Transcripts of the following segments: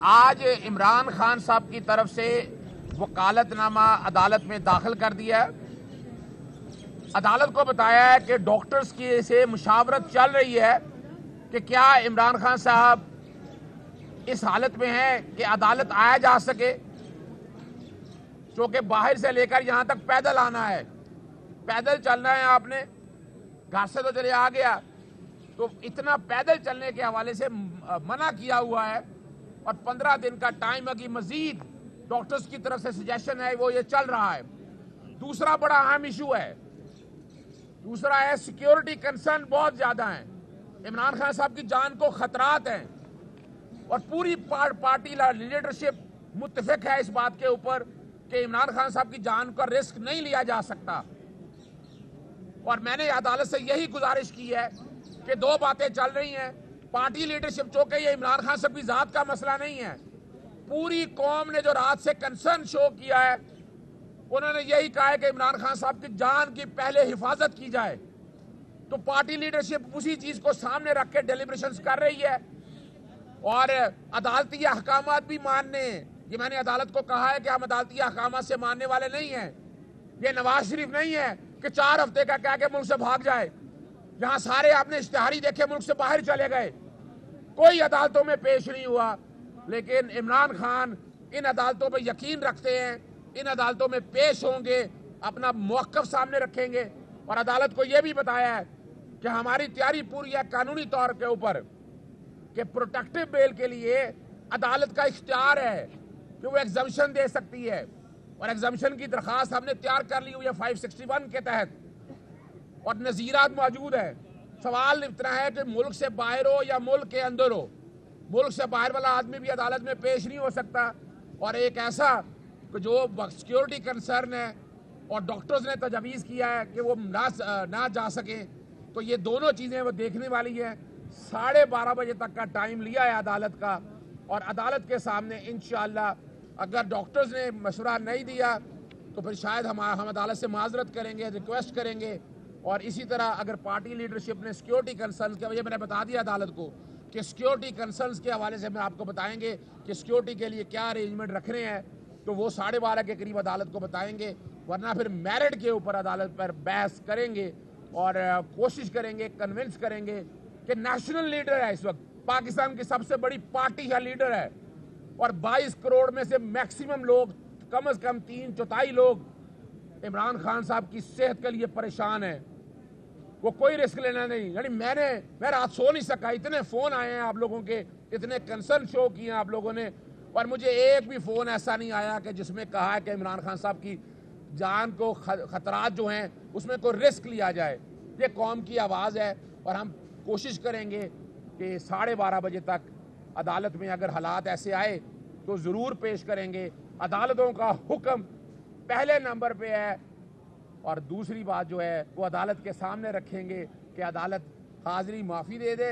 آج عمران خان صاحب کی طرف سے وکالت نامہ عدالت میں داخل کر دیا ہے۔ عدالت کو بتایا ہے کہ ڈاکٹرز کی سے مشاورت چل رہی ہے کہ کیا عمران خان صاحب اس حالت میں ہیں کہ عدالت آیا جا سکے، چونکہ باہر سے لے کر یہاں تک پیدل آنا ہے، پیدل چلنا ہے، آپ نے گھر سے تو چلے آ گیا، تو اتنا پیدل چلنے کے حوالے سے منع کیا ہوا ہے، اور 15 دن کا ٹائم ہے کہ مزید ڈاکٹرز کی طرف سے سجیشن ہے وہ یہ چل رہا ہے۔ دوسرا بڑا اہم ایشو ہے، دوسرا ہے سیکیورٹی کنسرن بہت زیادہ ہیں، عمران خان صاحب کی جان کو خطرات ہیں، اور پوری پارٹی لیڈرشپ متفق ہے اس بات کے اوپر کہ عمران خان صاحب کی جان کا رسک نہیں لیا جا سکتا۔ اور میں نے عدالت سے یہی گزارش کی ہے کہ دو باتیں چل رہی ہیں، پارٹی لیڈرشپ چونکہ یہ عمران خان صاحب کی ذات کا مسئلہ نہیں ہے، پوری قوم نے جو رات سے کنسرن شو کیا ہے، انہوں نے یہی کہا ہے کہ عمران خان صاحب کی جان کی پہلے حفاظت کی جائے، تو پارٹی لیڈرشپ اسی چیز کو سامنے رکھ کے ڈیلیبریشنز کر رہی ہے، اور عدالتی احکامات بھی ماننے ہیں۔ یہ میں نے عدالت کو کہا ہے کہ ہم عدالتی احکامات سے ماننے والے نہیں ہیں، یہ نواز شریف نہیں ہے کہ 4 ہفتے کا کہہ کے ملک سے بھاگ جائے، جہاں سارے آپ نے اشتہاری دیکھے ملک سے باہر چلے گئے، کوئی عدالتوں میں پیش نہیں ہوا، لیکن عمران خان ان عدالتوں پہ یقین رکھتے ہیں، ان عدالتوں میں پیش ہوں گے، اپنا موقف سامنے رکھیں گے، اور عدالت کو یہ بھی بتایا ہے کہ ہماری تیاری پوری ہے قانونی طور کے اوپر کہ پروٹیکٹیو بیل کے لیے عدالت کا اختیار ہے کہ وہ ایگزمپشن دے سکتی ہے، اور ایگزمپشن کی درخواست ہم نے تیار کر لی ہوئی ہے 561 کے تحت، اور نظیرات موجود ہیں۔ سوال اتنا ہے کہ ملک سے باہر ہو یا ملک کے اندر ہو، ملک سے باہر والا آدمی بھی عدالت میں پیش نہیں ہو سکتا، اور ایک ایسا کہ جو سیکیورٹی کنسرن ہے اور ڈاکٹرز نے تجویز کیا ہے کہ وہ نہ جا سکیں، تو یہ دونوں چیزیں وہ دیکھنے والی ہیں۔ 12:30 بجے تک کا ٹائم لیا ہے عدالت کا، اور عدالت کے سامنے انشاءاللہ اگر ڈاکٹرز نے مشورہ نہیں دیا تو پھر شاید ہم عدالت سے معذرت کریں گے، ریکویسٹ کریں گے، اور اسی طرح اگر پارٹی لیڈرشپ نے سیکیورٹی کنسرنز کے وجہ میں نے بتا دیا عدالت کو کہ سیکیورٹی کنسرنز کے حوالے سے میں آپ کو بتائیں گے کہ سیکیورٹی کے لیے کیا ارینجمنٹ رکھنے ہیں، تو وہ 12:30 کے قریب عدالت کو بتائیں گے، ورنہ پھر میرٹ کے اوپر عدالت پر بحث کریں گے، اور کوشش کریں گے، کنونس کریں گے کہ نیشنل لیڈر ہے، اس وقت پاکستان کی سب سے بڑی پارٹی ہے، لیڈر ہے، اور 22 کروڑ میں سے میکسیمم لوگ، کم از کم 3/4 لوگ عمران خان صاحب کی صحت کے لیے پریشان ہیں، وہ کوئی رسک لینا نہیں۔ یعنی میں رات سو نہیں سکا، اتنے فون آئے ہیں آپ لوگوں کے، اتنے کنسرن شو کیے ہیں آپ لوگوں نے، اور مجھے ایک بھی فون ایسا نہیں آیا کہ جس میں کہا ہے کہ عمران خان صاحب کی جان کو خطرات جو ہیں اس میں کوئی رسک لیا جائے۔ یہ قوم کی آواز ہے، اور ہم کوشش کریں گے کہ 12:30 بجے تک عدالت میں اگر حالات ایسے آئے تو ضرور پیش کریں گے۔ عدالتوں کا حکم پہلے نمبر پہ ہے، اور دوسری بات جو ہے وہ عدالت کے سامنے رکھیں گے کہ عدالت حاضری معافی دے دے،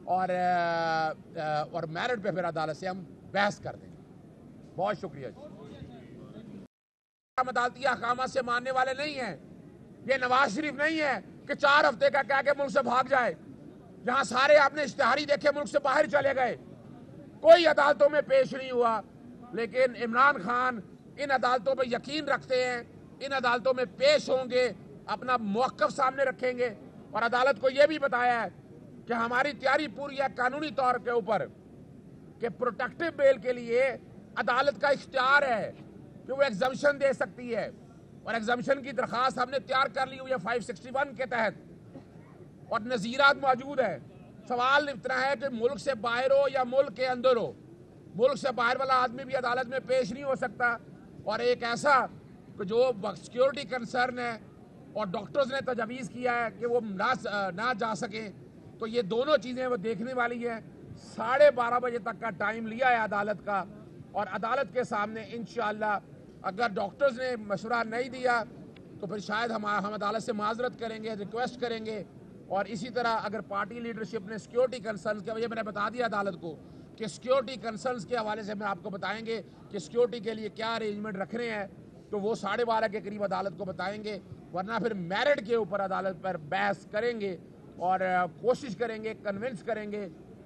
اور میرٹ پہ پھر عدالت سے ہم بحث کر دیں گے۔ بہت شکریہ جی۔ ہم عدالتی احکامات سے ماننے والے نہیں ہیں، یہ نواز شریف نہیں ہے کہ 4 ہفتے کا کہہ کے ملک سے بھاگ جائے، جہاں سارے آپ نے اشتہاری دیکھے ملک سے باہر چلے گئے، کوئی عدالتوں میں پیش نہیں ہوا، لیکن عمران خان ان عدالتوں پہ یقین رکھتے ہیں، ان عدالتوں میں پیش ہوں گے، اپنا موقف سامنے رکھیں گے، اور عدالت کو یہ بھی بتایا ہے کہ ہماری تیاری پوری ہے قانونی طور کے اوپر کہ پروٹیکٹیو بیل کے لیے عدالت کا اختیار ہے کہ وہ ایگزمپشن دے سکتی ہے، اور ایگزمپشن کی درخواست ہم نے تیار کر لی ہوئی ہے 561 کے تحت، اور نظیرات موجود ہیں۔ سوال اتنا ہے کہ ملک سے باہر ہو یا ملک کے اندر ہو، ملک سے باہر والا آدمی بھی عدالت میں پیش نہیں ہو سکتا، اور ایک ایسا کہ جو سیکیورٹی کنسرن ہے اور ڈاکٹرز نے تجویز کیا ہے کہ وہ نہ جا سکیں، تو یہ دونوں چیزیں وہ دیکھنے والی ہیں۔ 12:30 بجے تک کا ٹائم لیا ہے عدالت کا، اور عدالت کے سامنے انشاءاللہ اگر ڈاکٹرز نے مشورہ نہیں دیا تو پھر شاید ہم عدالت سے معذرت کریں گے، ریکویسٹ کریں گے، اور اسی طرح اگر پارٹی لیڈرشپ نے سیکیورٹی کنسرنز کے وجہ میں نے بتا دیا عدالت کو کہ سیکیورٹی کنسرنز کے حوالے سے میں آپ کو بتائیں گے کہ سیکیورٹی کے لیے کیا ارینجمنٹ رکھنے ہیں، تو وہ 12:30 کے قریب عدالت کو بتائیں گے، ورنہ پھر میرٹ کے اوپر عدالت پر بحث کریں گے، اور کوشش کریں گے، کنونس کریں گے